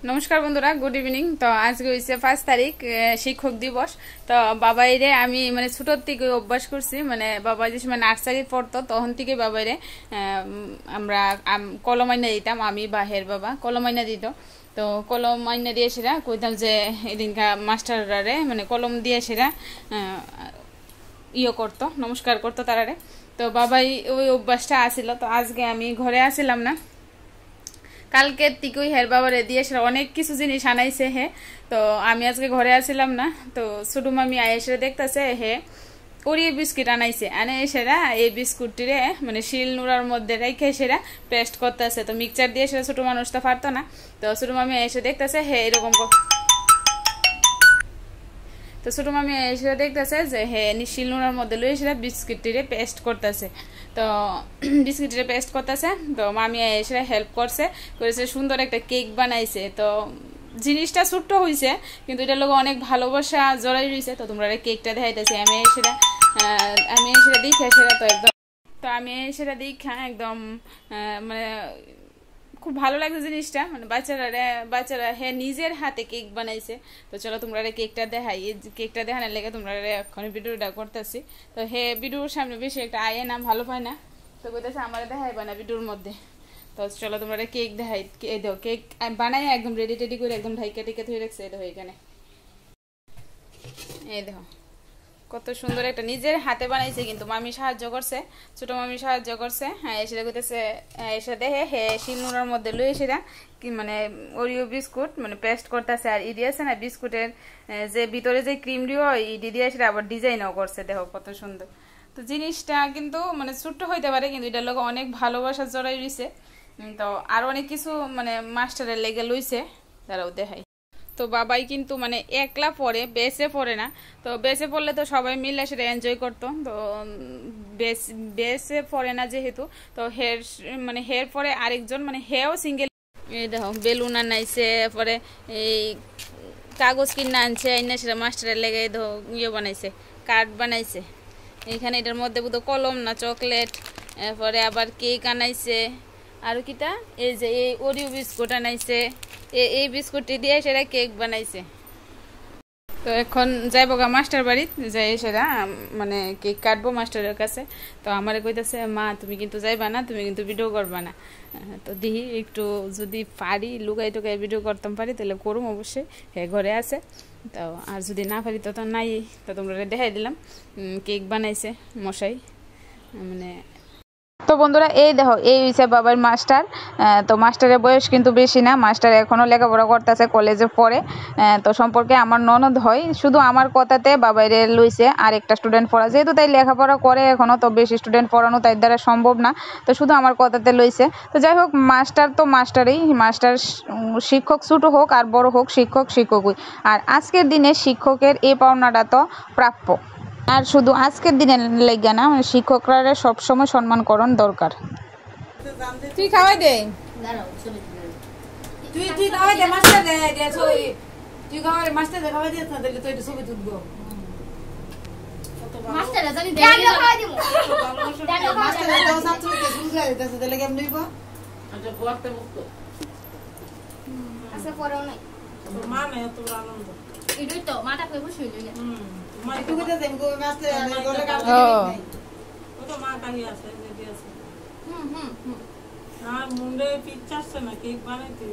নমস্কার বন্ধুরা, good evening. তো আজকে হয়েছে 5 তারিখ, শিক্ষক দিবস। তো বাবাইরে আমি মানে ছোটোর থেকে অভ্যাস করছি, মানে বাবা যে সময় নার্সারি পড়তো তখন থেকে বাবাইরে আমরা কলম আইনা দিতাম, আমি বা হের বাবা কলম আইনা দিত। তো কলম আইনা দিয়ে সেরা কইতাম যে এদিনকা মাস্টাররারে মানে কলম দিয়ে সেরা করতো, নমস্কার করতো তারারে। তো বাবাই ওই অভ্যাসটা আসিল। তো আজকে আমি ঘরে আসিলাম না, কালকের থেকে হের বাবারে দিয়ে সেটা অনেক কিছু জিনিস আনাইছে হে। তো আমি আজকে ঘরে আসিলাম না, তো ছোটো মামি আয়েসে দেখতেছে হে ওরিও বিস্কিট আনাইছে, আনে সেরা এই বিস্কুটটিরে মানে শিল নোড়ার মধ্যে রেখে সেরা পেস্ট করতেছে। তো মিক্সচার দিয়ে সেটা ছোটো মানুষ তো পারতো না। তো ছোটো মামি এসে দেখতেছে হে এরকম, তো ছোটো মামি এসে দেখতেছে যে হে শিল নোড়ার মধ্যে লইয়ে সেটা বিস্কিটটিরে পেস্ট করতেছে। তো বিস্কিটে পেস্ট করতেছে, তো মামি এসে হেল্প করেছে সুন্দর একটা কেক বানাইছে। তো জিনিসটা ছোট্ট হয়েছে কিন্তু এটার লোক অনেক ভালোবাসা জড়াই রয়েছে। তো তোমরা কেকটা দেখাইতেছি, আমি সেটা দেখে সেটা তো একদম, তো আমি সেটা দেখা একদম মানে খুব ভালো লাগছে জিনিসটা, মানে বাচ্চারা হ্যাঁ নিজের হাতে কেক বানাইছে। তো চলো তোমরা কেকটা দেখাই, এই কেকটা দেখানোর লেগে তোমরা এখন ভিডিওটা করতেছি। তো হে ভিডিওর সামনে বেশি একটা আয়ে না ভালো পায় না, তো কইতেছে আমার দেখাইবা না ভিডিওর মধ্যে। তো চলো তোমরা কেক দেখাই, দেখো কেক বানাই একদম রেডি টেডি করে একদম ঢাইকা টিকা ধুয়ে রাখছে। এই দেখো এখানে, এই দেখো কত সুন্দর একটা নিজের হাতে বানাইছে, কিন্তু মামি সাহায্য করছে, ছোট মামি সাহায্য করছে। হ্যাঁ এসে কইতেছে, এসে দেখে হে শিলনোড়ার মধ্যে লুই সেটা কি মানে ওরিও বিস্কুট মানে পেস্ট করতেছে। আর ইডি আছে না বিস্কুটের যে ভিতরে যে ক্রিম দিয়ে ইডি দিয়ে সেটা আবার ডিজাইনও করছে, দেখো কত সুন্দর। তো জিনিসটা কিন্তু মানে ছোট্ট হইতে পারে কিন্তু এটার লোক অনেক ভালোবাসা জড়াই রয়েছে। তো আরো অনেক কিছু মানে মাস্টারের লেগে লইছে, তারাও দেখাই। তো বাবাই কিন্তু মানে একলা পড়ে, বেসে পড়ে না। তো বেসে পড়লে তো সবাই মিলে সেটা এনজয় করতো। তো বেসে পড়ে না যেহেতু, তো হের মানে হের পরে আরেকজন মানে হেও সিঙ্গেল, এই দেখো বেলুন আনাইছে, পরে এই কাগজ কিনে আনছে, আইনা সেটা মাস্টারের লেগে দেখো বানাইছে, কার্ড বানাইছে। এইখানে এটার মধ্যে বুধ কলম না চকলেট, এরপরে আবার কেক আনাইছে। আর কিটা এই যে এই ওরিও বিস্কুট আনাইছে, এই বিস্কুটটি দিয়ে সেটা কেক বানাইছে। তো এখন যাইব গা মাস্টার বাড়ি, যাই সেটা মানে কেক কাটবো মাস্টারের কাছে। তো আমারে কইতেছে মা তুমি কিন্তু যাইবা না, তুমি কিন্তু ভিডিও করবা না। তো দিহি একটু যদি পারি লুকাই টুকাই ভিডিও করতাম পারি তাহলে করুম অবশ্যই, হে ঘরে আছে। তো আর যদি না পারি তো নাই। তো তোমরা দেখাই দিলাম কেক বানাইছে মশাই মানে। তো বন্ধুরা এই দেখো এই হইছে বাবার মাস্টার। তো মাস্টারের বয়স কিন্তু বেশি না, মাস্টার এখনও লেখাপড়া করতেছে, কলেজে পড়ে। তো সম্পর্কে আমার ননদ হয়, শুধু আমার কথাতে বাবাইরে লইছে আর একটা স্টুডেন্ট পড়া, যেহেতু তাই লেখাপড়া করে এখনও, তো বেশি স্টুডেন্ট পড়ানো তাই দ্বারা সম্ভব না। তো শুধু আমার কথাতে লইছে। তো যাই হোক মাস্টার তো মাস্টারই, মাস্টার শিক্ষক ছোটো হোক আর বড় হোক শিক্ষক শিক্ষকই। আর আজকের দিনে শিক্ষকের এই পাওনাটা তো প্রাপ্য। আর শুধু আজকের দিনের লেগে না, শিক্ষকরা সবসময় সম্মান করণ দরকার। তুই খাওয়াই দে, তুই খাওয়াই দে মাস্টার দে, তুই খাওয়াই মাস্টার দে, খাওয়াই দে তাহলে তো এটা ছবি তুলবো। মাস্টার জানি দে আমি খাওয়াই দিব, মাস্টার দাও ছাত্রকে সুন্দর দিতেছে তাহলে কেমন হইব? আচ্ছা পড়তে মুক্ত আচ্ছা পড়াও নাই তোর মা নাই এত আনন্দ এটাই তো মাটা কই বসে হইল। মা একটু কইতে দেন গো মাস্টার গলে কাট নাই ও তো মা কাহি আছে রেডি আছে। আর মুন্ডে পিচ্চাছে না কেক বানাইতে